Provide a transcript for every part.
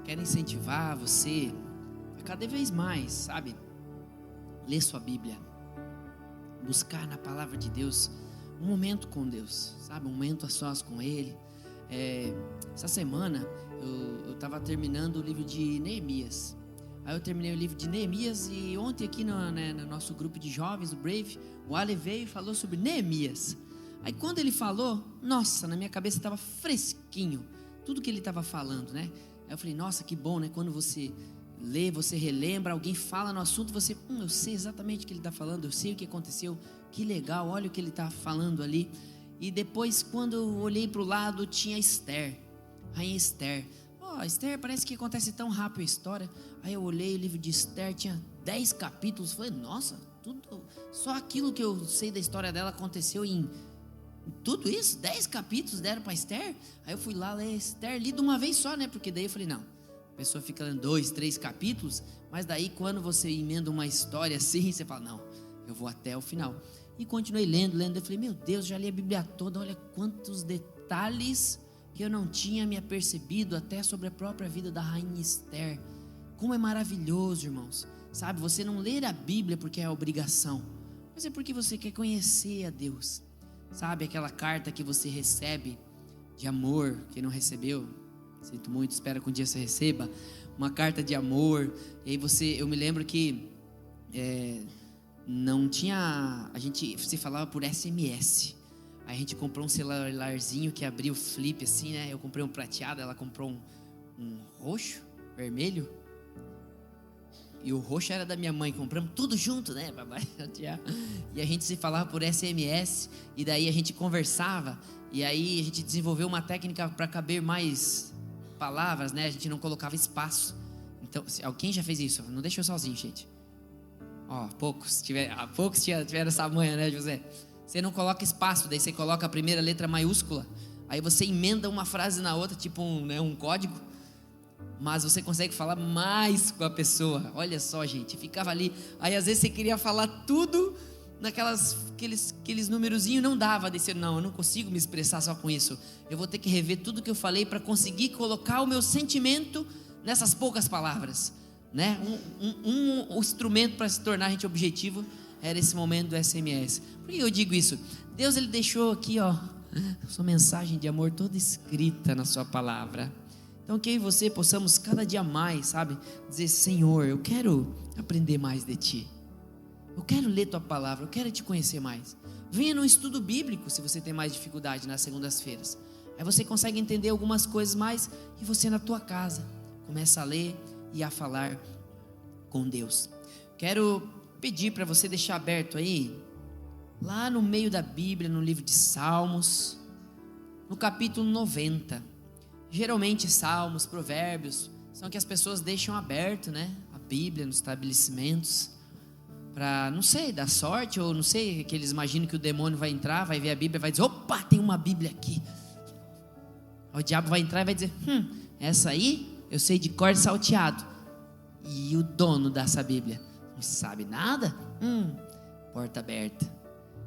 quero incentivar você a cada vez mais, sabe, ler sua Bíblia, buscar na palavra de Deus um momento com Deus, sabe, um momento a sós com Ele. Essa semana eu estava terminando o livro de Neemias. Aí eu terminei o livro de Neemias e ontem aqui no nosso grupo de jovens, o Brave, o Ale veio e falou sobre Neemias. Aí quando ele falou, nossa, na minha cabeça estava fresquinho tudo que ele estava falando, né? Aí eu falei, nossa, que bom, né? Quando você lê, você relembra, alguém fala no assunto, você, eu sei exatamente o que ele está falando, eu sei o que aconteceu, que legal, olha o que ele está falando ali. E depois, quando eu olhei para o lado, tinha Esther, Rainha Esther. Esther, parece que acontece tão rápido a história. Aí eu olhei o livro de Esther, tinha 10 capítulos, falei, nossa, só aquilo que eu sei da história dela aconteceu em tudo isso, 10 capítulos deram para Esther. Aí eu fui lá ler Esther, li de uma vez só, né? Porque daí eu falei, não, a pessoa fica lendo 2, 3 capítulos, mas daí quando você emenda uma história assim, você fala, não, eu vou até o final. E continuei lendo, eu falei, meu Deus, já li a Bíblia toda, olha quantos detalhes que eu não tinha me apercebido até sobre a própria vida da Rainha Esther. Como é maravilhoso, irmãos, sabe, você não ler a Bíblia porque é obrigação, mas é porque você quer conhecer a Deus. Sabe aquela carta que você recebe de amor, quem não recebeu, sinto muito, espero que um dia você receba uma carta de amor. E aí eu me lembro que não tinha, a gente se falava por SMS. Aí a gente comprou um celularzinho que abria o flip assim, né? Eu comprei um prateado, ela comprou um roxo, vermelho. E o roxo era da minha mãe, compramos tudo junto, né? E a gente se falava por SMS, e daí a gente conversava, e aí a gente desenvolveu uma técnica para caber mais palavras, né? A gente não colocava espaço. Então, alguém já fez isso? Não deixa eu sozinho, gente. Poucos tiveram essa manha, né, José? Você não coloca espaço, daí você coloca a primeira letra maiúscula, aí você emenda uma frase na outra, tipo um código. Mas você consegue falar mais com a pessoa. Olha só, gente, ficava ali. Aí às vezes você queria falar tudo aqueles numerozinhos, não dava. Daí você, não, eu não consigo me expressar só com isso. Eu vou ter que rever tudo que eu falei para conseguir colocar o meu sentimento nessas poucas palavras, né? Um instrumento para se tornar a gente objetivo era esse momento do SMS. Por que eu digo isso? Deus, ele deixou aqui, sua mensagem de amor toda escrita na sua palavra. Então que eu e você possamos cada dia mais, sabe, dizer, Senhor, eu quero aprender mais de Ti, eu quero ler Tua palavra, eu quero Te conhecer mais. Venha no estudo bíblico, se você tem mais dificuldade nas segundas-feiras. Aí você consegue entender algumas coisas mais, e você na tua casa começa a ler e a falar com Deus. Quero pedir para você deixar aberto aí, lá no meio da Bíblia, no livro de Salmos, no capítulo 90. Geralmente Salmos, Provérbios são que as pessoas deixam aberto, né? A Bíblia nos estabelecimentos para, não sei, dar sorte, ou não sei, que eles imaginam que o demônio vai entrar, vai ver a Bíblia e vai dizer, opa, tem uma Bíblia aqui. O diabo vai entrar e vai dizer, essa aí eu sei de cor salteado. E o dono dessa Bíblia não sabe nada? Porta aberta.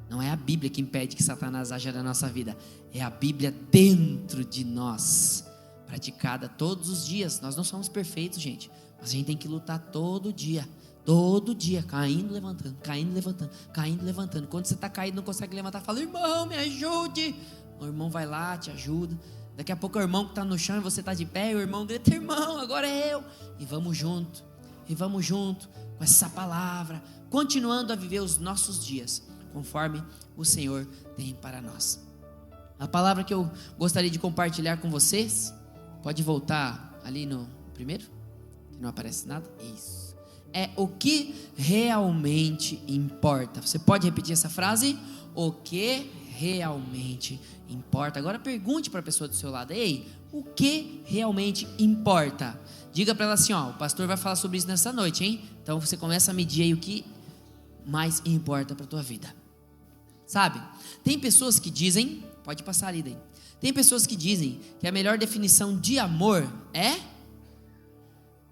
Não é a Bíblia que impede que Satanás haja na nossa vida, é a Bíblia dentro de nós, praticada todos os dias. Nós não somos perfeitos, gente, mas a gente tem que lutar todo dia, caindo, levantando, caindo, levantando, caindo, levantando. Quando você está caído, não consegue levantar, fala, irmão, me ajude. O irmão vai lá, te ajuda. Daqui a pouco é o irmão que está no chão e você está de pé, e o irmão grita, irmão, agora é eu. E vamos junto com essa palavra, continuando a viver os nossos dias conforme o Senhor tem para nós. A palavra que eu gostaria de compartilhar com vocês, pode voltar ali no primeiro, que não aparece nada, isso, é o que realmente importa. Você pode repetir essa frase? O que realmente importa. Agora pergunte para a pessoa do seu lado, ei, o que realmente importa? Diga para ela assim, o pastor vai falar sobre isso nessa noite, hein? Então você começa a medir aí o que mais importa para a tua vida. Sabe, tem pessoas que dizem, pode passar ali daí, tem pessoas que dizem que a melhor definição de amor é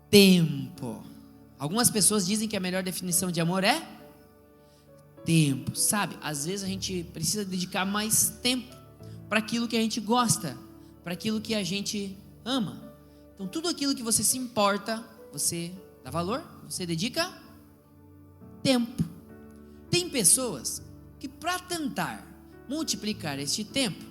tempo. Algumas pessoas dizem que a melhor definição de amor é tempo. Sabe, às vezes a gente precisa dedicar mais tempo para aquilo que a gente gosta, para aquilo que a gente ama. Então tudo aquilo que você se importa, você dá valor, você dedica tempo. Tem pessoas que, para tentar multiplicar este tempo,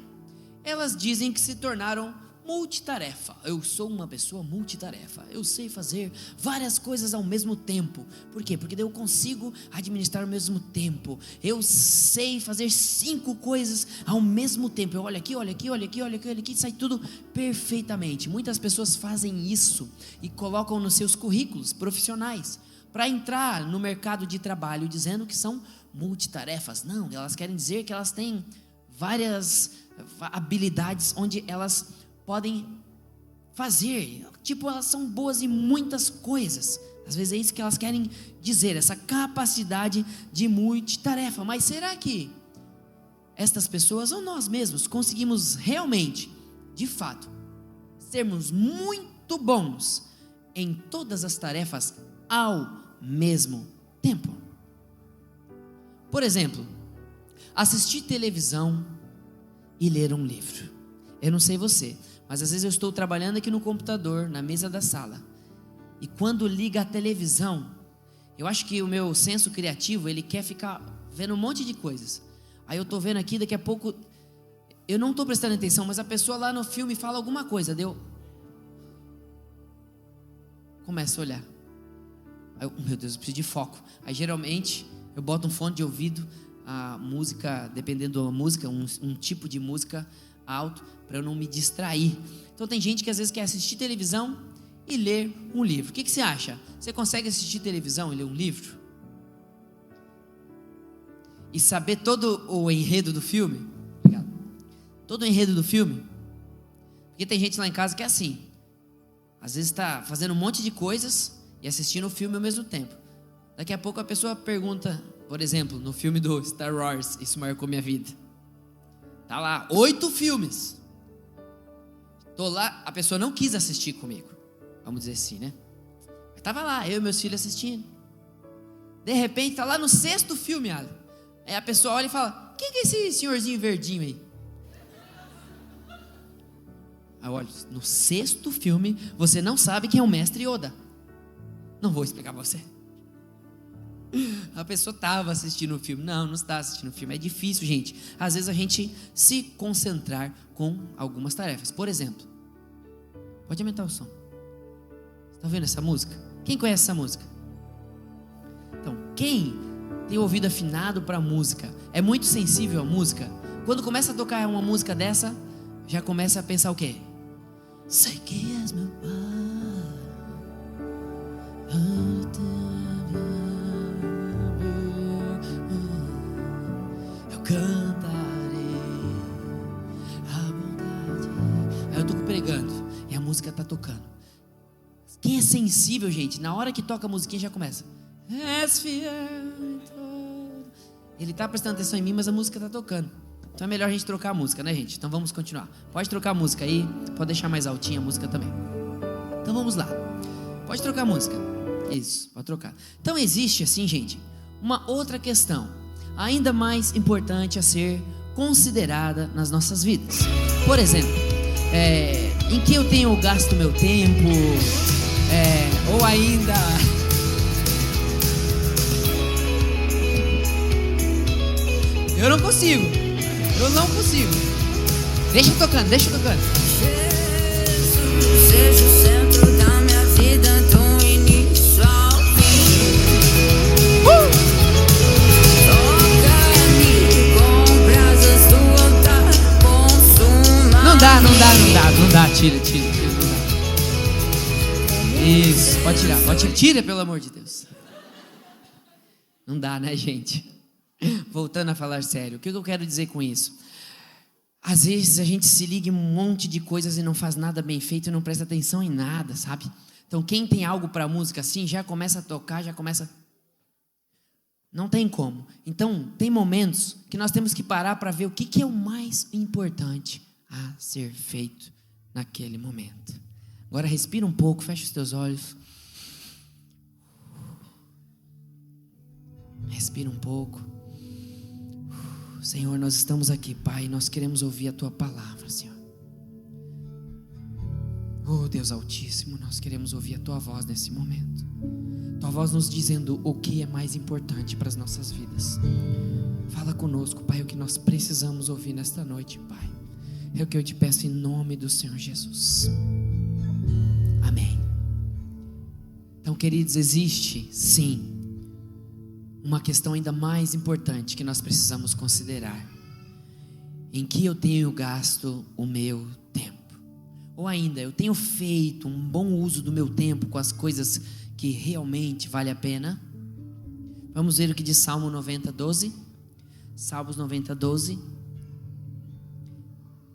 elas dizem que se tornaram multitarefa. Eu sou uma pessoa multitarefa. Eu sei fazer várias coisas ao mesmo tempo. Por quê? Porque eu consigo administrar ao mesmo tempo. Eu sei fazer 5 coisas ao mesmo tempo. Eu olho aqui, olho aqui, olho aqui, olho aqui, olho aqui, sai tudo perfeitamente. Muitas pessoas fazem isso e colocam nos seus currículos profissionais para entrar no mercado de trabalho dizendo que são multitarefas. Não, elas querem dizer que elas têm várias habilidades onde elas podem fazer, tipo, elas são boas em muitas coisas. Às vezes é isso que elas querem dizer, essa capacidade de multitarefa. Mas será que estas pessoas ou nós mesmos conseguimos realmente, de fato, sermos muito bons em todas as tarefas ao mesmo tempo? Por exemplo, assistir televisão e ler um livro. Eu não sei você, mas às vezes eu estou trabalhando aqui no computador, na mesa da sala, e quando liga a televisão, eu acho que o meu senso criativo, ele quer ficar vendo um monte de coisas. Aí eu estou vendo aqui, daqui a pouco, eu não estou prestando atenção, mas a pessoa lá no filme fala alguma coisa, começo a olhar. Aí meu Deus, eu preciso de foco. Aí geralmente eu boto um fone de ouvido, a música, dependendo da música, um tipo de música alto, para eu não me distrair. Então tem gente que às vezes quer assistir televisão e ler um livro. O que você acha? Você consegue assistir televisão e ler um livro? E saber todo o enredo do filme? Obrigado. Todo o enredo do filme? Porque tem gente lá em casa que é assim, às vezes está fazendo um monte de coisas e assistindo o filme ao mesmo tempo. Daqui a pouco a pessoa pergunta, por exemplo, no filme do Star Wars, isso marcou minha vida. Tá lá, 8 filmes. Tô lá, a pessoa não quis assistir comigo, vamos dizer assim, né? Mas tava lá, eu e meus filhos assistindo. De repente, tá lá no 6º filme, Aí a pessoa olha e fala: quem que é esse senhorzinho verdinho aí? Aí eu olho, no 6º filme, você não sabe quem é o mestre Yoda. Não vou explicar pra você. A pessoa estava assistindo o filme. Não está assistindo o filme. É difícil, gente, às vezes a gente se concentrar com algumas tarefas. Por exemplo, pode aumentar o som. Está vendo essa música? Quem conhece essa música? Então, quem tem ouvido afinado para música, é muito sensível à música, quando começa a tocar uma música dessa, já começa a pensar o quê? Sei que és meu pai. Cantarei a bondade. Aí eu estou pregando e a música está tocando. Quem é sensível, gente, na hora que toca a musiquinha já começa. És fiel em todo. Ele está prestando atenção em mim, mas a música está tocando. Então é melhor a gente trocar a música, né, gente? Então vamos continuar. Pode trocar a música aí, pode deixar mais altinha a música também. Então vamos lá. Pode trocar a música. Isso, pode trocar. Então existe assim, gente, uma outra questão ainda mais importante a ser considerada nas nossas vidas. Por exemplo, em que eu tenho gasto meu tempo, ou ainda eu não consigo. Deixa tocando. Jesus, seja o centro da minha vida, do início ao fim. Não dá, tira, não dá. Isso, pode tirar, tira pelo amor de Deus. Não dá, né, gente? Voltando a falar sério, o que eu quero dizer com isso? Às vezes a gente se liga em um monte de coisas e não faz nada bem feito e não presta atenção em nada, sabe? Então quem tem algo para música assim, já começa a tocar, não tem como. Então tem momentos que nós temos que parar para ver o que é o mais importante a ser feito naquele momento. Agora respira um pouco, fecha os teus olhos. Respira um pouco. Senhor, nós estamos aqui, Pai, nós queremos ouvir a Tua palavra, Senhor. Oh Deus Altíssimo, nós queremos ouvir a Tua voz nesse momento. Tua voz nos dizendo o que é mais importante para as nossas vidas. Fala conosco, Pai, o que nós precisamos ouvir nesta noite, Pai. É o que eu te peço em nome do Senhor Jesus. Amém. Então, queridos, existe sim uma questão ainda mais importante que nós precisamos considerar. Em que eu tenho gasto o meu tempo? Ou ainda, eu tenho feito um bom uso do meu tempo com as coisas que realmente vale a pena? Vamos ver o que diz Salmo 90, 12. Salmos 90, 12.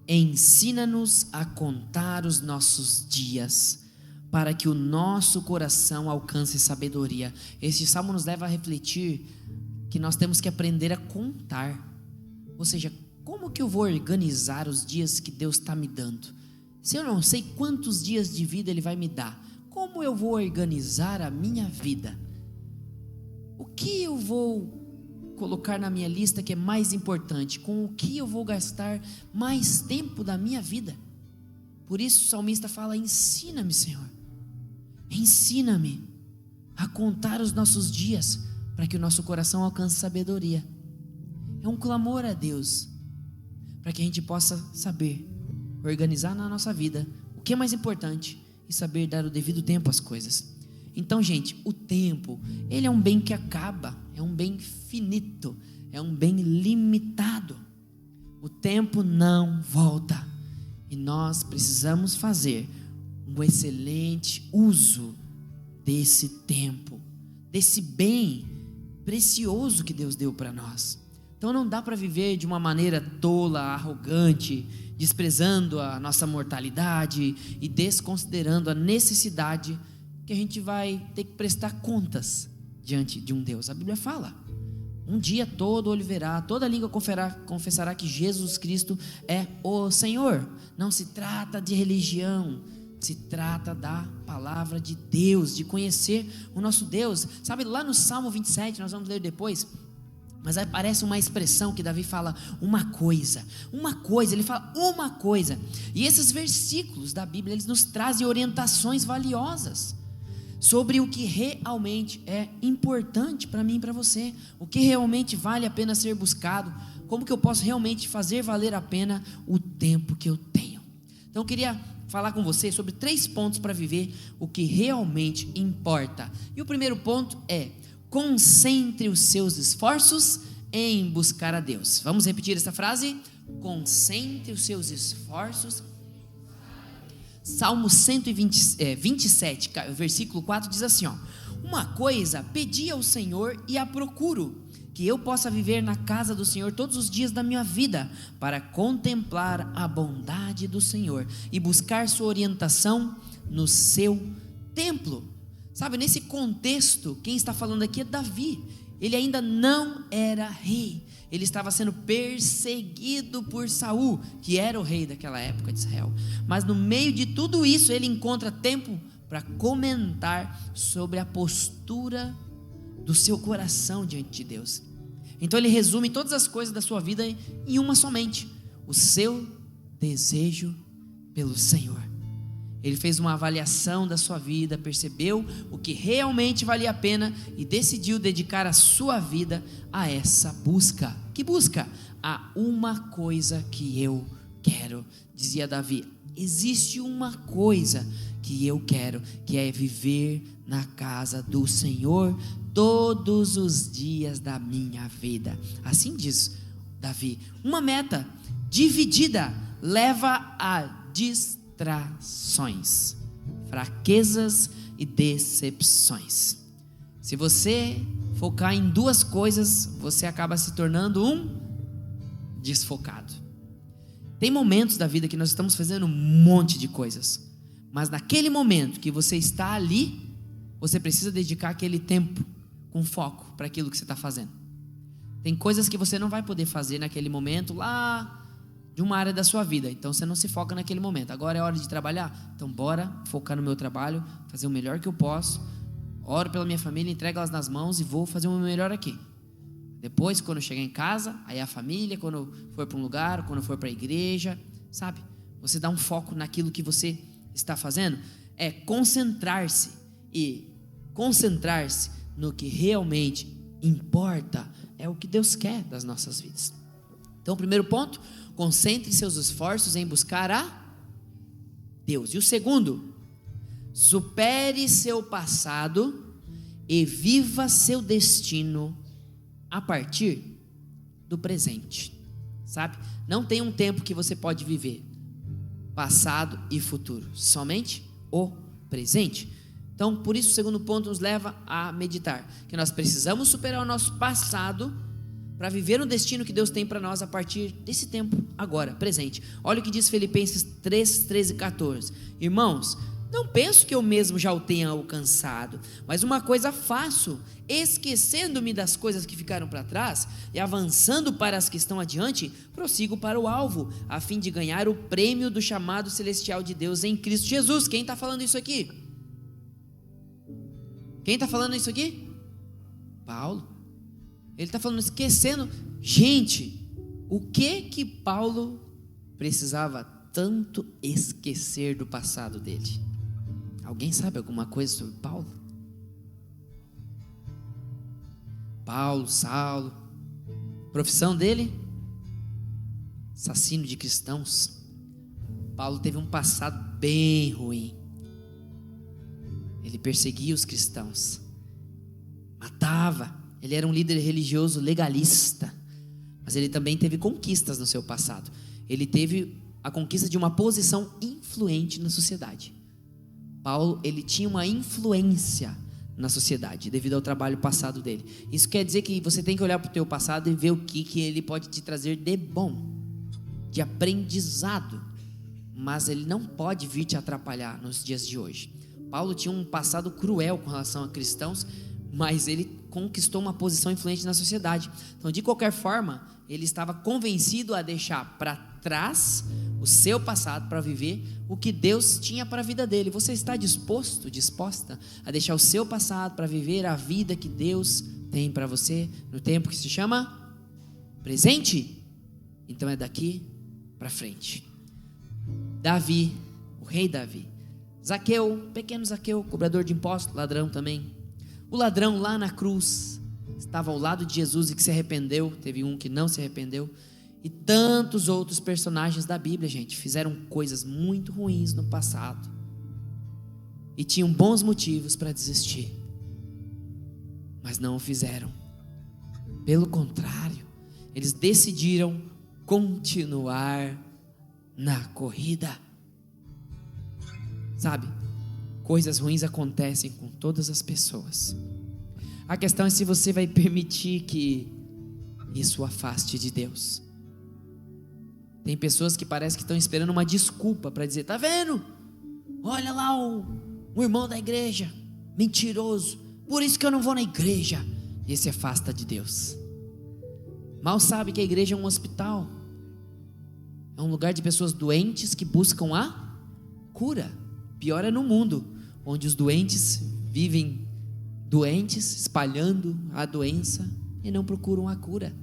Ensina-nos a contar os nossos dias, para que o nosso coração alcance sabedoria. Este salmo nos leva a refletir que nós temos que aprender a contar. Ou seja, como que eu vou organizar os dias que Deus está me dando? Se eu não sei quantos dias de vida Ele vai me dar, como eu vou organizar a minha vida? O que eu vou colocar na minha lista que é mais importante? Com o que eu vou gastar mais tempo da minha vida? Por isso o salmista fala: ensina-me, Senhor, ensina-me a contar os nossos dias, para que o nosso coração alcance sabedoria. É um clamor a Deus, para que a gente possa saber organizar na nossa vida o que é mais importante e saber dar o devido tempo às coisas. Então, gente, o tempo, ele é um bem que acaba, é um bem finito, é um bem limitado. O tempo não volta e nós precisamos fazer um excelente uso desse tempo, desse bem precioso que Deus deu para nós. Então não dá para viver de uma maneira tola, arrogante, desprezando a nossa mortalidade e desconsiderando a necessidade que a gente vai ter que prestar contas diante de um Deus. A Bíblia fala: um dia todo olho verá, toda língua confessará que Jesus Cristo é o Senhor. Não se trata de religião, se trata da palavra de Deus, de conhecer o nosso Deus. Sabe, lá no Salmo 27, nós vamos ler depois, mas aparece uma expressão que Davi fala: uma coisa, ele fala uma coisa. E esses versículos da Bíblia, eles nos trazem orientações valiosas sobre o que realmente é importante para mim e para você, o que realmente vale a pena ser buscado, como que eu posso realmente fazer valer a pena o tempo que eu tenho. Então eu queria falar com você sobre 3 pontos para viver o que realmente importa. E o primeiro ponto é: concentre os seus esforços em buscar a Deus. Vamos repetir essa frase? Concentre os seus esforços. Salmo 127, versículo 4 diz assim, ó: uma coisa pedi ao Senhor e a procuro, que eu possa viver na casa do Senhor todos os dias da minha vida, para contemplar a bondade do Senhor e buscar sua orientação no seu templo. Sabe, nesse contexto, quem está falando aqui é Davi. Ele ainda não era rei, ele estava sendo perseguido por Saul, que era o rei daquela época de Israel. Mas no meio de tudo isso, ele encontra tempo para comentar sobre a postura do seu coração diante de Deus. Então ele resume todas as coisas da sua vida em uma somente: o seu desejo pelo Senhor. Ele fez uma avaliação da sua vida, percebeu o que realmente valia a pena e decidiu dedicar a sua vida a essa busca. Que busca? A uma coisa que eu quero, dizia Davi. Existe uma coisa que eu quero, que é viver na casa do Senhor todos os dias da minha vida. Assim diz Davi. Uma meta dividida leva a distrações, fraquezas e decepções. Se você focar em 2 coisas, você acaba se tornando um desfocado. Tem momentos da vida que nós estamos fazendo um monte de coisas, mas naquele momento que você está ali, você precisa dedicar aquele tempo com foco para aquilo que você está fazendo. Tem coisas que você não vai poder fazer naquele momento lá de uma área da sua vida, então você não se foca naquele momento. Agora é hora de trabalhar, então bora focar no meu trabalho, fazer o melhor que eu posso, oro pela minha família, entrego elas nas mãos e vou fazer o meu melhor aqui. Depois, quando eu chegar em casa, aí a família, quando for para um lugar, quando for para a igreja, sabe? Você dá um foco naquilo que você está fazendo é concentrar-se, e concentrar-se no que realmente importa é o que Deus quer das nossas vidas. Então, o primeiro ponto, concentre seus esforços em buscar a Deus. E o segundo, supere seu passado e viva seu destino a partir do presente, sabe? Não tem um tempo que você pode viver, passado e futuro, somente o presente. Então, por isso o segundo ponto nos leva a meditar, que nós precisamos superar o nosso passado para viver o destino que Deus tem para nós a partir desse tempo, agora, presente. Olha o que diz Filipenses 3, 13 e 14. Irmãos, não penso que eu mesmo já o tenha alcançado, mas uma coisa faço, esquecendo-me das coisas que ficaram para trás e avançando para as que estão adiante, prossigo para o alvo, a fim de ganhar o prêmio do chamado celestial de Deus em Cristo Jesus. Quem está falando isso aqui? Quem está falando isso aqui? Paulo. Ele está falando, esquecendo. Gente, o que Paulo precisava tanto esquecer do passado dele? Alguém sabe alguma coisa sobre Paulo? Paulo, Saulo. Profissão dele? Assassino de cristãos. Paulo teve um passado bem ruim. Ele perseguia os cristãos, matava. Ele era um líder religioso legalista, mas ele também teve conquistas no seu passado. Ele teve a conquista de uma posição influente na sociedade. Paulo, ele tinha uma influência na sociedade devido ao trabalho passado dele. Isso quer dizer que você tem que olhar para o teu passado e ver o que ele pode te trazer de bom, de aprendizado, mas ele não pode vir te atrapalhar nos dias de hoje. Paulo tinha um passado cruel com relação a cristãos, mas ele conquistou uma posição influente na sociedade. Então, de qualquer forma, ele estava convencido a deixar para trás o seu passado para viver o que Deus tinha para a vida dele. Você está disposta a deixar o seu passado para viver a vida que Deus tem para você no tempo que se chama presente? Então é daqui para frente. Davi, o rei Davi. Zaqueu, pequeno Zaqueu, cobrador de impostos, ladrão também. O ladrão lá na cruz estava ao lado de Jesus e que se arrependeu. Teve um que não se arrependeu. E tantos outros personagens da Bíblia, gente, fizeram coisas muito ruins no passado e tinham bons motivos para desistir, mas não o fizeram. Pelo contrário, eles decidiram continuar na corrida. Sabe, coisas ruins acontecem com todas as pessoas. A questão é se você vai permitir que isso o afaste de Deus. Tem pessoas que parece que estão esperando uma desculpa para dizer, tá vendo? Olha lá o irmão da igreja, mentiroso, por isso que eu não vou na igreja. E se afasta de Deus. Mal sabe que a igreja é um hospital, é um lugar de pessoas doentes que buscam a cura. Pior é no mundo, onde os doentes vivem doentes, espalhando a doença e não procuram a cura.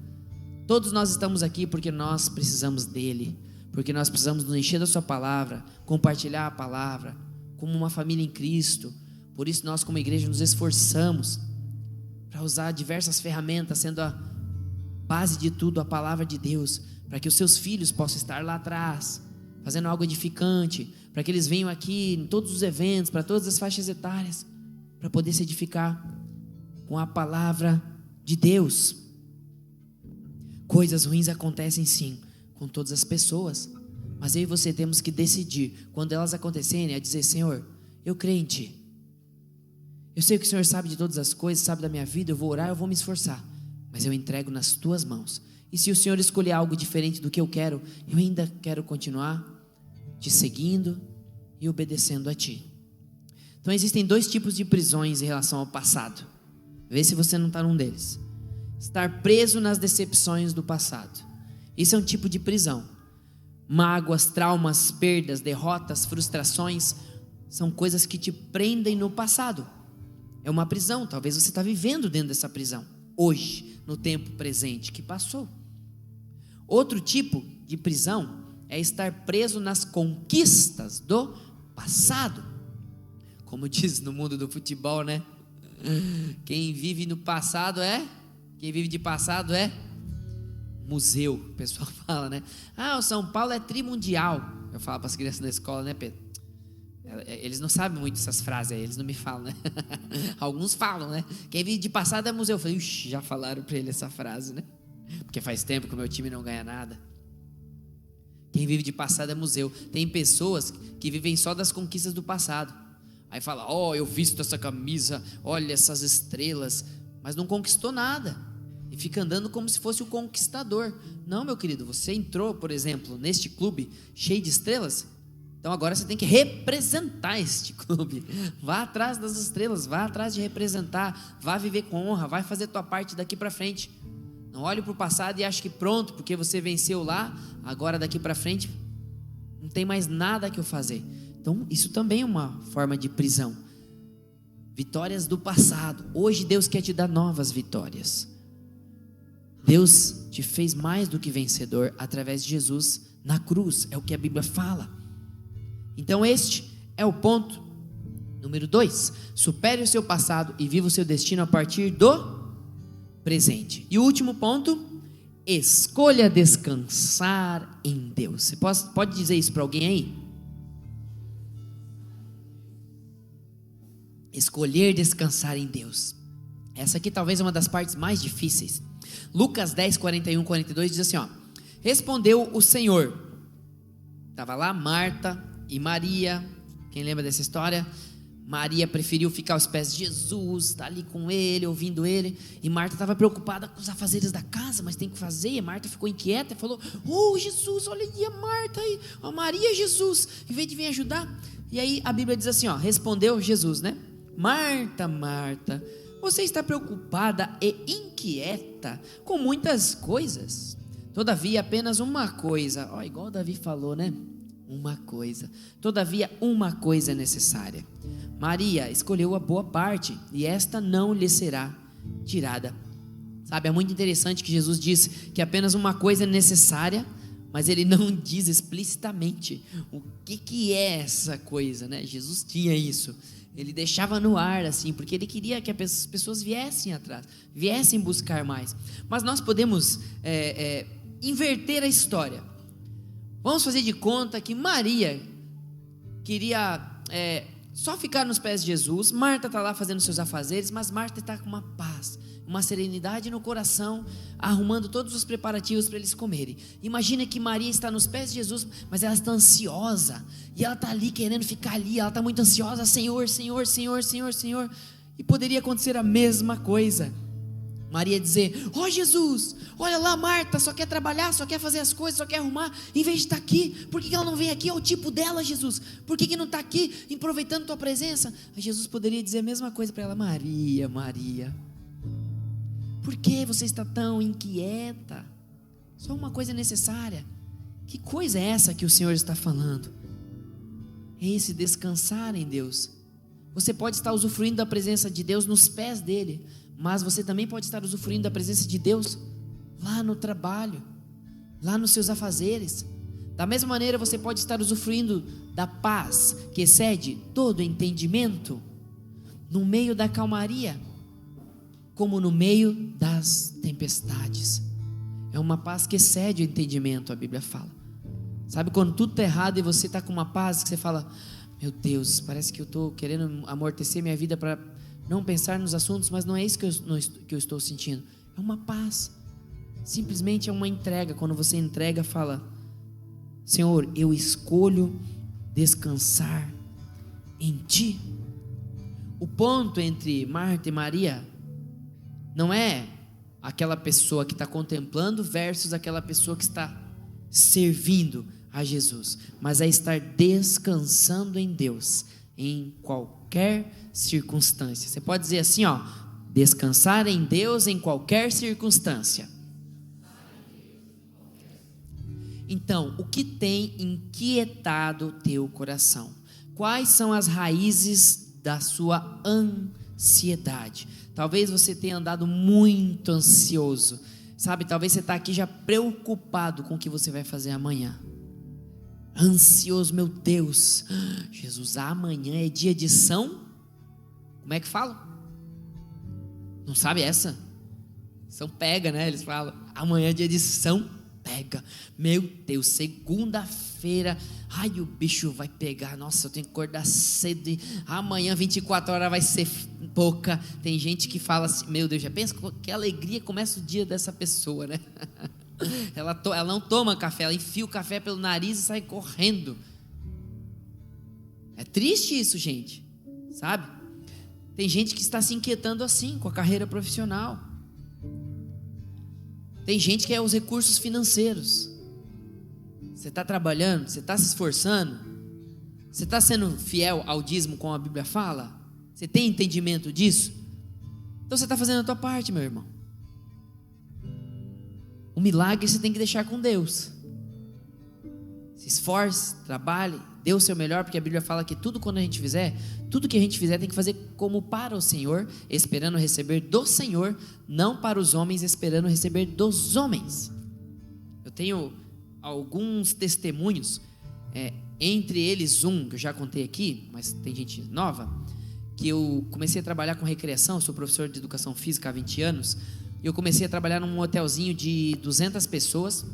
Todos nós estamos aqui porque nós precisamos dele, porque nós precisamos nos encher da sua palavra, compartilhar a palavra, como uma família em Cristo. Por isso nós como igreja nos esforçamos para usar diversas ferramentas, sendo a base de tudo a palavra de Deus, para que os seus filhos possam estar lá atrás, fazendo algo edificante, para que eles venham aqui em todos os eventos, para todas as faixas etárias, para poder se edificar com a palavra de Deus. Coisas ruins acontecem sim, com todas as pessoas, mas eu e você temos que decidir, quando elas acontecerem, a dizer, Senhor, eu creio em Ti, eu sei que o Senhor sabe de todas as coisas, sabe da minha vida, eu vou orar, eu vou me esforçar, mas eu entrego nas Tuas mãos. E se o Senhor escolher algo diferente do que eu quero, eu ainda quero continuar Te seguindo e obedecendo a Ti. Então existem dois tipos de prisões em relação ao passado. Vê se você não está num deles. Estar preso nas decepções do passado. Isso é um tipo de prisão. Mágoas, traumas, perdas, derrotas, frustrações são coisas que te prendem no passado. É uma prisão, talvez você está vivendo dentro dessa prisão hoje, no tempo presente que passou. Outro tipo de prisão é estar preso nas conquistas do passado. Como diz no mundo do futebol, né? Quem vive de passado é museu, o pessoal fala, né? O São Paulo é trimundial. Eu falo para as crianças na escola, né, Pedro? Eles não sabem muito essas frases aí, eles não me falam, né? Alguns falam, né? Quem vive de passado é museu. Eu falei, já falaram para ele essa frase, né? Porque faz tempo que o meu time não ganha nada. Quem vive de passado é museu. Tem pessoas que vivem só das conquistas do passado. Aí fala, eu visto essa camisa, olha essas estrelas, mas não conquistou nada. E fica andando como se fosse o conquistador. Não, meu querido, você entrou, por exemplo, neste clube cheio de estrelas, então agora você tem que representar este clube. Vá atrás das estrelas, vá atrás de representar, vá viver com honra, vai fazer tua parte daqui para frente. Não olhe para o passado e ache que pronto, porque você venceu lá, agora daqui para frente não tem mais nada que eu fazer. Então isso também é uma forma de prisão. Vitórias do passado. Hoje Deus quer te dar novas vitórias. Deus te fez mais do que vencedor através de Jesus na cruz, é o que a Bíblia fala. Então este é o ponto número 2. Supere o seu passado e viva o seu destino a partir do presente. E o último ponto, escolha descansar em Deus. Você pode dizer isso para alguém aí? Escolher descansar em Deus. Essa aqui talvez é uma das partes mais difíceis. Lucas 10, 41, 42 diz assim, respondeu o Senhor. Estava lá Marta e Maria. Quem lembra dessa história? Maria preferiu ficar aos pés de Jesus, estar ali com ele, ouvindo ele. E Marta estava preocupada com os afazeres da casa, mas tem que fazer. E Marta ficou inquieta e falou, Jesus, olha aí a Marta aí, a Maria, Jesus, em vez de vir ajudar. E aí a Bíblia diz assim, respondeu Jesus, né? Marta, Marta, você está preocupada e inquieta com muitas coisas. Todavia apenas uma coisa, igual Davi falou, né? Uma coisa. Todavia uma coisa é necessária. Maria escolheu a boa parte e esta não lhe será tirada. Sabe, é muito interessante que Jesus disse que apenas uma coisa é necessária, mas ele não diz explicitamente o que é essa coisa, né? Jesus tinha isso. Ele deixava no ar assim, porque ele queria que as pessoas viessem atrás, viessem buscar mais. Mas nós podemos inverter a história. Vamos fazer de conta que Maria queria só ficar nos pés de Jesus. Marta está lá fazendo seus afazeres, mas Marta está com uma paz, uma serenidade no coração, arrumando todos os preparativos para eles comerem. Imagina que Maria está nos pés de Jesus, mas ela está ansiosa, e ela está ali querendo ficar ali, ela está muito ansiosa, Senhor, Senhor, Senhor, Senhor, Senhor, e poderia acontecer a mesma coisa. Maria dizer, Jesus, olha lá Marta, só quer trabalhar, só quer fazer as coisas, só quer arrumar, em vez de estar aqui, por que ela não vem aqui? É o tipo dela, Jesus, por que não está aqui, aproveitando tua presença? Aí Jesus poderia dizer a mesma coisa para ela, Maria, Maria, por que você está tão inquieta? Só uma coisa necessária. Que coisa é essa que o Senhor está falando? É esse descansar em Deus. Você pode estar usufruindo da presença de Deus nos pés dele, mas você também pode estar usufruindo da presença de Deus lá no trabalho, lá nos seus afazeres. Da mesma maneira você pode estar usufruindo da paz que excede todo entendimento no meio da calmaria, como no meio das tempestades. É uma paz que excede o entendimento, a Bíblia fala. Sabe quando tudo está errado e você está com uma paz que você fala, meu Deus, parece que eu estou querendo amortecer minha vida para não pensar nos assuntos, mas não é isso que eu estou sentindo. É uma paz, simplesmente é uma entrega. Quando você entrega, fala, Senhor, eu escolho descansar em Ti. O ponto entre Marta e Maria não é aquela pessoa que está contemplando versus aquela pessoa que está servindo a Jesus, mas é estar descansando em Deus em qualquer circunstância. Você pode dizer assim, descansar em Deus em qualquer circunstância. Então, o que tem inquietado teu coração? Quais são as raízes da sua ansiedade? Talvez você tenha andado muito ansioso, sabe? Talvez você está aqui já preocupado com o que você vai fazer amanhã. Ansioso, meu Deus. Jesus, amanhã é dia de São. Como é que fala? Não sabe essa? São Pega, né? Eles falam, amanhã é dia de São Pega. Meu Deus, segunda-feira. Ai, o bicho vai pegar. Nossa, eu tenho que acordar cedo. Amanhã 24 horas vai ser pouca. Tem gente que fala assim, meu Deus, já pensa que alegria começa o dia dessa pessoa, né? Ela não toma café, ela enfia o café pelo nariz e sai correndo. É triste isso, gente, sabe? Tem gente que está se inquietando assim com a carreira profissional. Tem gente que é os recursos financeiros. Você está trabalhando, você está se esforçando, você está sendo fiel ao dízimo como a Bíblia fala? Você tem entendimento disso? Então você está fazendo a tua parte, meu irmão. O milagre você tem que deixar com Deus. Se esforce, trabalhe, dê o seu melhor, porque a Bíblia fala que tudo que a gente fizer tem que fazer como para o Senhor, esperando receber do Senhor, não para os homens, esperando receber dos homens. Eu tenho alguns testemunhos, entre eles um que eu já contei aqui, mas tem gente nova, que eu comecei a trabalhar com recreação. Eu sou professor de educação física há 20 anos, e eu comecei a trabalhar num hotelzinho de 200 pessoas,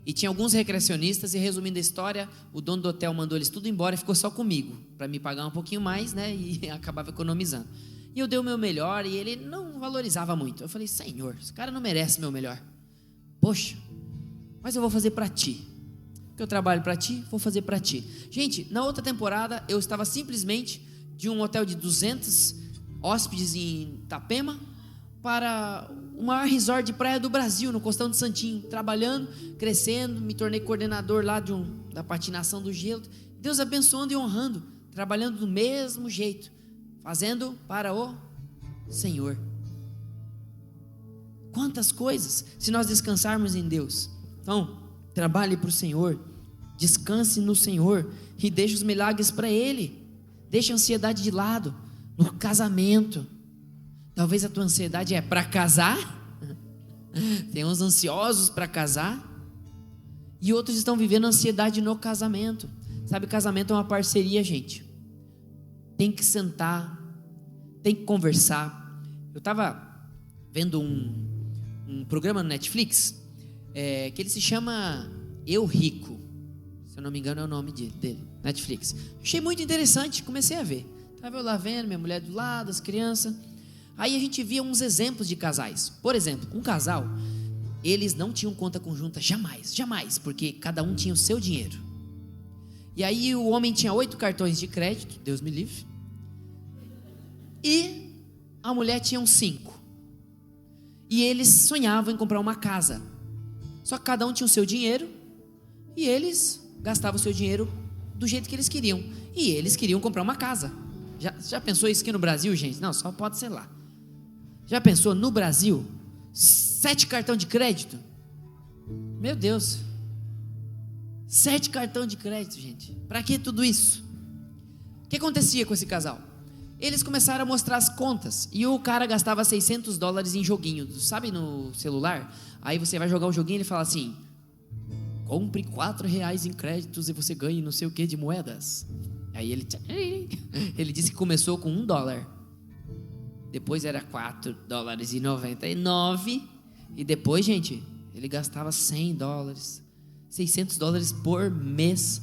e tinha alguns recreacionistas, e resumindo a história, o dono do hotel mandou eles tudo embora e ficou só comigo, para me pagar um pouquinho mais, né, e acabava economizando. E eu dei o meu melhor, e ele não valorizava muito. Eu falei, Senhor, esse cara não merece meu melhor. Poxa, mas eu vou fazer para ti, porque eu trabalho para ti, vou fazer para ti. Gente, na outra temporada, eu estava simplesmente de um hotel de 200 hóspedes em Itapema, para o maior resort de praia do Brasil, no Costão de Santinho, trabalhando, crescendo, me tornei coordenador lá da patinação do gelo, Deus abençoando e honrando, trabalhando do mesmo jeito, fazendo para o Senhor. Quantas coisas, se nós descansarmos em Deus. Então, trabalhe para o Senhor, descanse no Senhor, e deixe os milagres para Ele, deixe a ansiedade de lado, no casamento. Talvez a tua ansiedade é para casar. Tem uns ansiosos para casar, e outros estão vivendo ansiedade no casamento. Sabe, casamento é uma parceria, gente. Tem que sentar, tem que conversar. Eu estava vendo um programa no Netflix, que ele se chama Eu Rico, se eu não me engano é o nome dele, Netflix. Achei muito interessante, comecei a ver. Estava eu lá vendo, minha mulher do lado, as crianças. Aí a gente via uns exemplos de casais. Por exemplo, um casal, eles não tinham conta conjunta jamais, porque cada um tinha o seu dinheiro. E aí o homem tinha 8 cartões de crédito, Deus me livre, e a mulher tinha uns 5. E eles sonhavam em comprar uma casa. Só que cada um tinha o seu dinheiro, e eles gastavam o seu dinheiro do jeito que eles queriam. E eles queriam comprar uma casa. Já pensou isso aqui no Brasil, gente? Não, só pode ser lá. Já pensou no Brasil? 7 cartões de crédito? Meu Deus, 7 cartões de crédito, gente. Para que tudo isso? O que acontecia com esse casal? Eles começaram a mostrar as contas, e o cara gastava $600 em joguinho, sabe, no celular? Aí você vai jogar um joguinho e ele fala assim: compre R$4 em créditos e você ganhe não sei o que de moedas. Aí ele disse que começou com $1, depois era $4,99, e depois, gente, ele gastava $100, $600 por mês,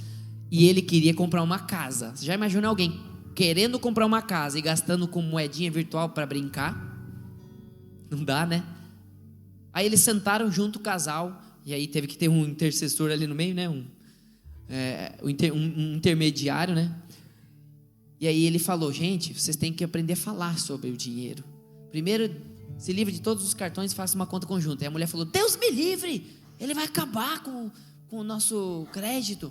e ele queria comprar uma casa. Você já imagina alguém querendo comprar uma casa e gastando com moedinha virtual para brincar? Não dá, né? Aí eles sentaram junto, o casal, e aí teve que ter um intercessor ali no meio, né? Um intermediário, né? E aí ele falou: gente, vocês têm que aprender a falar sobre o dinheiro. Primeiro, se livre de todos os cartões e faça uma conta conjunta. E a mulher falou: Deus me livre, ele vai acabar com o nosso crédito.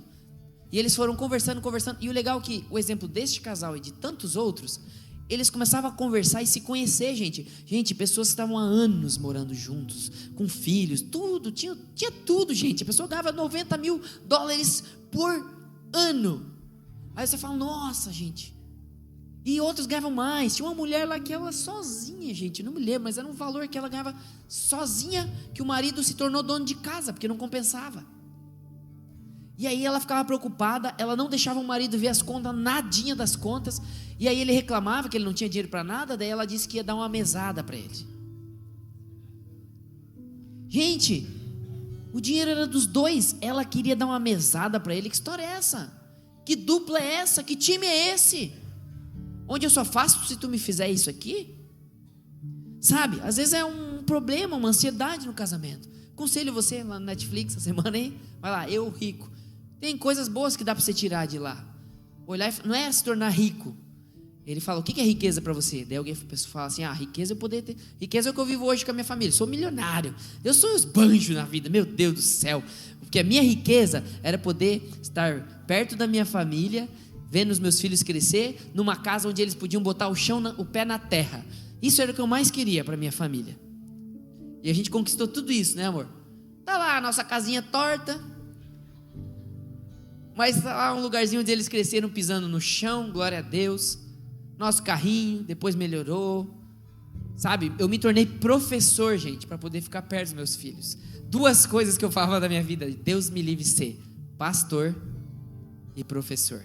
E eles foram conversando, e o legal é que o exemplo deste casal e de tantos outros, eles começavam a conversar e se conhecer, gente. Gente, pessoas que estavam há anos morando juntos, com filhos, tudo, tinha tudo, gente. A pessoa ganhava $90 mil por ano. Aí você fala: nossa, gente. E outros ganhavam mais. Tinha uma mulher lá que ela sozinha, gente, não me lembro, mas era um valor que ela ganhava sozinha, que o marido se tornou dono de casa, porque não compensava. E aí ela ficava preocupada, ela não deixava o marido ver as contas, nadinha das contas. E aí ele reclamava que ele não tinha dinheiro para nada, daí ela disse que ia dar uma mesada para ele. Gente, o dinheiro era dos dois, ela queria dar uma mesada para ele. Que história é essa? Que dupla é essa? Que time é esse? Onde eu só faço se tu me fizer isso aqui? Sabe, às vezes é um problema, uma ansiedade no casamento. Aconselho você lá no Netflix essa semana aí, vai lá, Eu Rico. Tem coisas boas que dá para você tirar de lá. Olhar, não é se tornar rico. Ele fala, o que é riqueza para você? Daí alguém fala assim, riqueza eu poder ter. Riqueza é o que eu vivo hoje com a minha família. Sou milionário. Eu sou esbanjo na vida, meu Deus do céu. Porque a minha riqueza era poder estar perto da minha família, vendo os meus filhos crescer, numa casa onde eles podiam botar o pé na terra. Isso era o que eu mais queria para minha família. E a gente conquistou tudo isso, né, amor? Tá lá a nossa casinha torta, mas tá lá um lugarzinho onde eles cresceram pisando no chão, glória a Deus. Nosso carrinho, depois melhorou. Sabe, eu me tornei professor, gente, para poder ficar perto dos meus filhos. 2 coisas que eu falava da minha vida: Deus me livre de ser pastor e professor.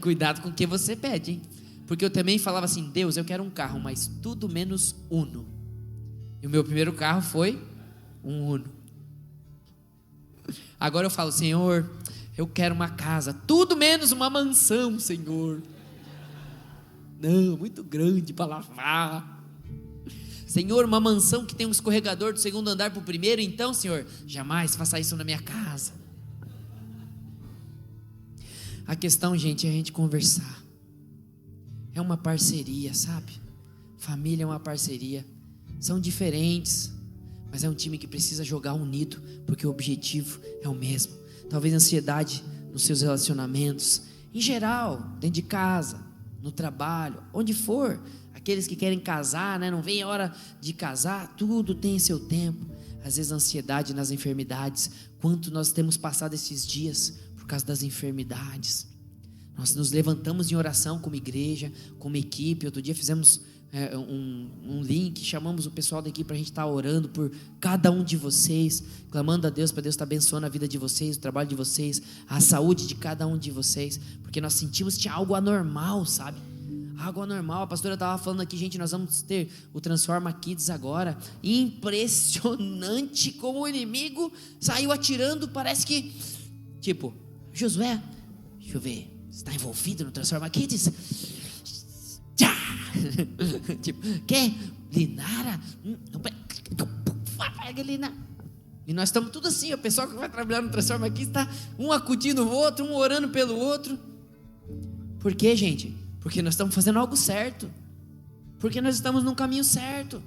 Cuidado com o que você pede, hein? Porque eu também falava assim, Deus, eu quero um carro, mas tudo menos Uno. E o meu primeiro carro foi um Uno. Agora eu falo, Senhor, eu quero uma casa, tudo menos uma mansão, Senhor. Não, muito grande para lavar. Senhor, uma mansão que tem um escorregador do 2º andar para o 1º, então, Senhor, jamais faça isso na minha casa. A questão, gente, é a gente conversar. É uma parceria, sabe? Família é uma parceria. São diferentes, mas é um time que precisa jogar unido, porque o objetivo é o mesmo. Talvez ansiedade nos seus relacionamentos, em geral, dentro de casa, no trabalho, onde for. Aqueles que querem casar, né? Não vem a hora de casar, tudo tem seu tempo. Às vezes ansiedade nas enfermidades. Quanto nós temos passado esses dias por causa das enfermidades. Nós nos levantamos em oração como igreja, como equipe. Outro dia fizemos um link, chamamos o pessoal daqui para a gente estar orando por cada um de vocês, clamando a Deus para Deus estar abençoando a vida de vocês, o trabalho de vocês, a saúde de cada um de vocês, porque nós sentimos que tinha algo anormal, sabe? Algo anormal. A pastora estava falando aqui, gente, nós vamos ter o Transforma Kids agora. Impressionante como o inimigo saiu atirando. Parece que, tipo, Josué, deixa eu ver, você está envolvido no Transforma Kids? Tipo, quer? Linara? Pega Linara. E nós estamos tudo assim, o pessoal que vai trabalhar no Transforma Kids está um acudindo o outro, um orando pelo outro. Por quê, gente? Porque nós estamos fazendo algo certo, porque nós estamos no caminho certo.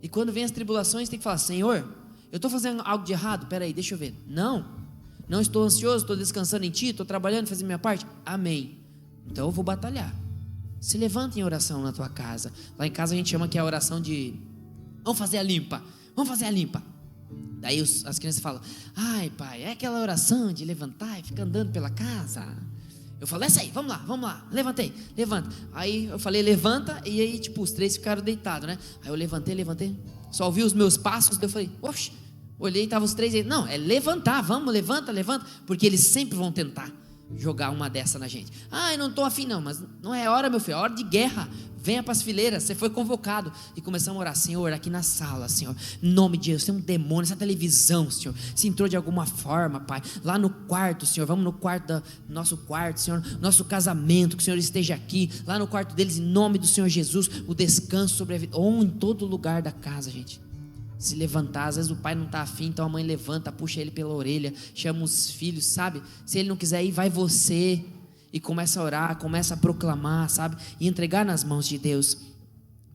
E quando vem as tribulações, tem que falar, Senhor, eu estou fazendo algo de errado? Peraí, deixa eu ver. Não estou ansioso, estou descansando em Ti, estou trabalhando, fazendo minha parte. Amém. Então eu vou batalhar. Se levanta em oração na tua casa. Lá em casa a gente chama que é a oração de vamos fazer a limpa. Daí as crianças falam, ai pai, é aquela oração de levantar e ficar andando pela casa. Eu falo, essa aí, vamos lá, levanta. Aí eu falei, levanta, e aí tipo, os 3 ficaram deitados, né? Aí eu levantei, só ouvi os meus passos, daí eu falei, oxe, olhei, estavam os 3 aí, não, é levantar, vamos, levanta, porque eles sempre vão tentar jogar uma dessa na gente. Eu não estou afim não, mas não é hora, meu filho, é hora de guerra. Venha para as fileiras, você foi convocado. E começamos a orar, Senhor, aqui na sala, Senhor, em nome de Jesus, tem um demônio, essa televisão, Senhor, se entrou de alguma forma, Pai, lá no quarto, Senhor, vamos no quarto nosso quarto, Senhor, nosso casamento, que o Senhor esteja aqui, lá no quarto deles, em nome do Senhor Jesus, o descanso sobre a vida, ou em todo lugar da casa, gente. Se levantar, às vezes o pai não está afim, então a mãe levanta, puxa ele pela orelha, chama os filhos, sabe? Se ele não quiser ir, vai você. E começa a orar, começa a proclamar, sabe? E entregar nas mãos de Deus.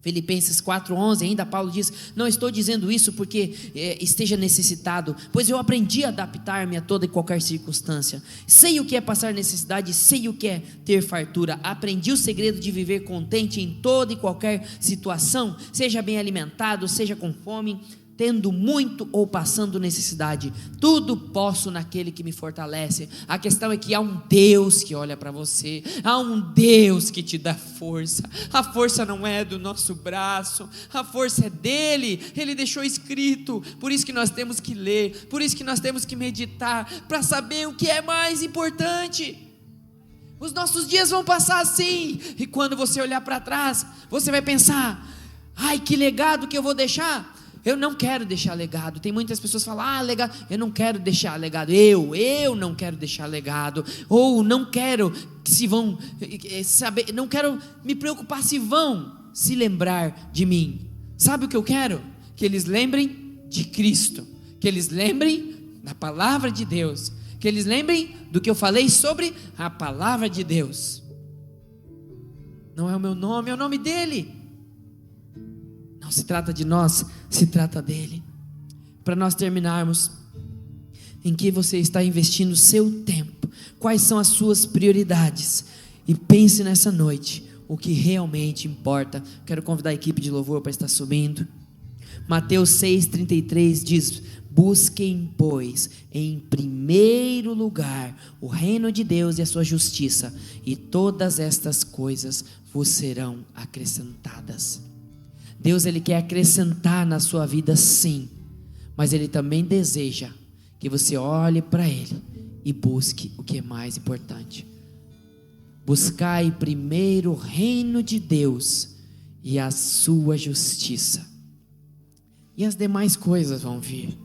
Filipenses 4:11, ainda Paulo diz, não estou dizendo isso porque esteja necessitado, pois eu aprendi a adaptar-me a toda e qualquer circunstância. Sei o que é passar necessidade, sei o que é ter fartura. Aprendi o segredo de viver contente em toda e qualquer situação, seja bem alimentado, seja com fome, tendo muito ou passando necessidade, tudo posso naquele que me fortalece. A questão é que há um Deus que olha para você, há um Deus que te dá força. A força não é do nosso braço, a força é dele. Ele deixou escrito, por isso que nós temos que ler, por isso que nós temos que meditar, para saber o que é mais importante. Os nossos dias vão passar assim, e quando você olhar para trás, você vai pensar: ai, que legado que eu vou deixar. Eu não quero deixar legado. Tem muitas pessoas que falam: legado. Eu não quero deixar legado. Eu não quero deixar legado. Ou não quero que se vão saber, não quero me preocupar se vão se lembrar de mim. Sabe o que eu quero? Que eles lembrem de Cristo, que eles lembrem da palavra de Deus, que eles lembrem do que eu falei sobre a palavra de Deus. Não é o meu nome, é o nome dele. Não se trata de nós, se trata dele. Para nós terminarmos, em que você está investindo o seu tempo? Quais são as suas prioridades? E pense nessa noite o que realmente importa. Quero convidar a equipe de louvor para estar subindo. Mateus 6,33 diz: busquem, pois, em primeiro lugar o reino de Deus e a sua justiça, e todas estas coisas vos serão acrescentadas. Deus, Ele quer acrescentar na sua vida, sim, mas Ele também deseja que você olhe para Ele e busque o que é mais importante. Buscai primeiro o reino de Deus e a sua justiça, e as demais coisas vão vir,